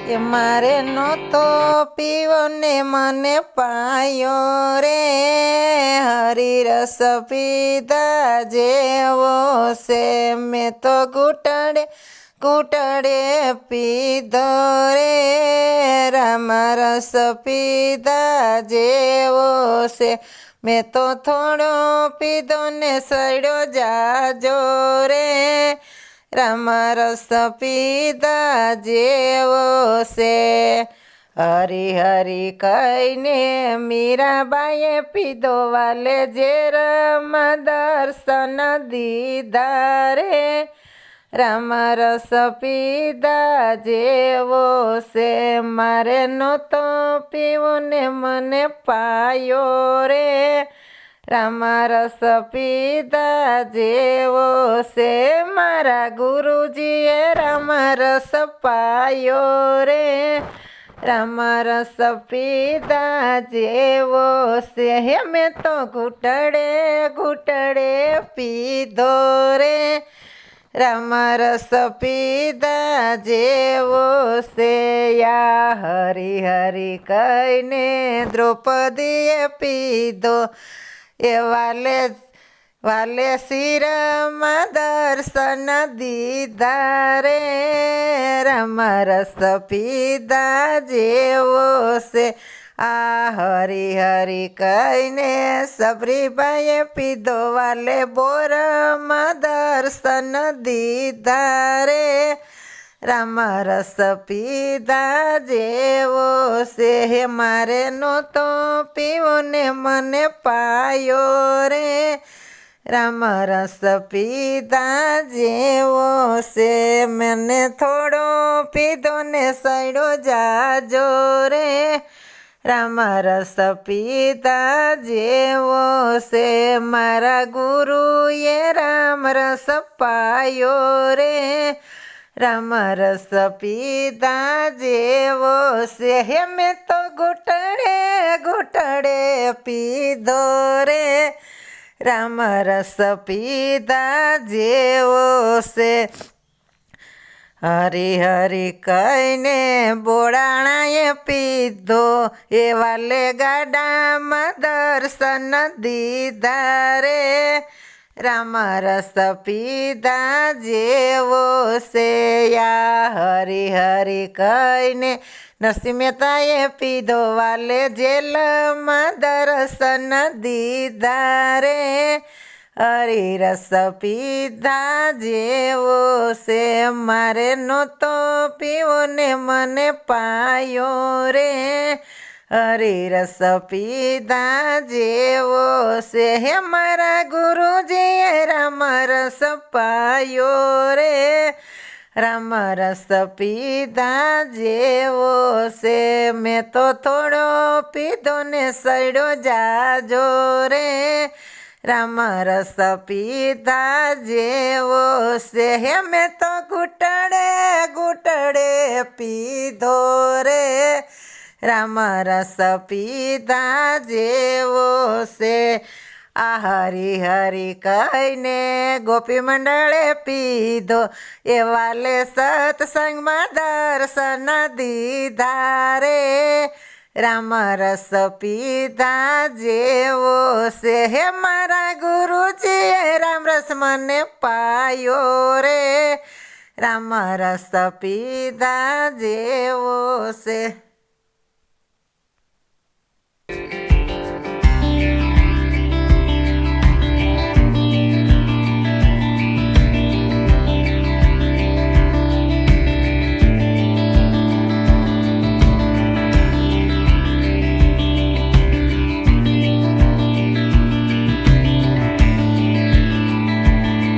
એ મારે નહોતો પીવો ને મને પાયો રે, હરિરસ પીધા જેવો છે મેં તો ઘૂંટડે ઘૂંટડે પીધો રે, રામરસ પીધા જેવો છે મેં તો થોડો પીધો ને સડ્યો જાજો રે, રામરસ પીધા જેવો છે. હરી હરી કહીને મીરાબાઈએ પીધો વાલે ઝેરમ દર્શન દીધા રે, રામરસ પીધા જેવો છે મારે નહોતો પીવો ને મને પાયો રે, રામરસ પીધા જેવો છે મારા ગુરુજીએ રામરસ પાયો રે, રામરસ પીધા જેવો છે હે મેં તો ઘૂંટડે ઘૂંટડે પીધો રે, રામરસ પીધા જેવો છે. યા હરી હરી કહીને દ્રૌપદીએ પીધો એ વાલે વાલે શિરમાં દર્શન દીધા રે, રામરસ પીધા જેવો છે. આ હરી હરી કહીને સબરીબાઈએ પીધો વાલે બોરમાં દર્શન દીધા રે, રામરસ પીધા જેવો છે હે મારે નહોતો પીવો ને મને પાયો રે, રામરસ પીધા જેવો છે મને થોડો પીધો ને સડ્યો જાજો રે, રામરસ પીધા જેવો છે મારા ગુરુએ રામરસ પાયો રે, રામરસ પીધા જેવો છે હે મેં તો ઘૂંટડે ઘૂંટડે પીધો રે, રામરસ પીધા જેવો છે. હરી હરી કહીને બોડાણાએ પીધો એ વાલે ગાડામાં દર્શન દીધા રે, રામરસ પીધા જેવો છે. યા હરી હરી કહીને નરસિંહ મહેતાએ પીધો વાલે જેલમાં દર્શન દીધા રે, હરિરસ પીધા જેવો છે મારે નહોતો પીવો ને મને પાયો રે, હરિરસ પીધા જેવો છે હે મારા ગુરુજીએ રામરસ પાયો રે, રામરસ પીધા જેવો છે મેં તો થોડો પીધો ને સડ્યો જાજો રે, રામરસ પીધા જેવો છે હે મેં તો ઘૂંટડે ઘૂંટડે પીધો રે, રામરસ પીધા જેવો છે. આ હરી હરી કહીને ગોપી મંડળે પીધો એ વાલે સત્સંગમાં દર્શન દીધા રે, રામરસ પીધા જેવો છે હે મારા ગુરુજીએ રામરસ મને પાયો રે, રામરસ પીધા જેવો છે.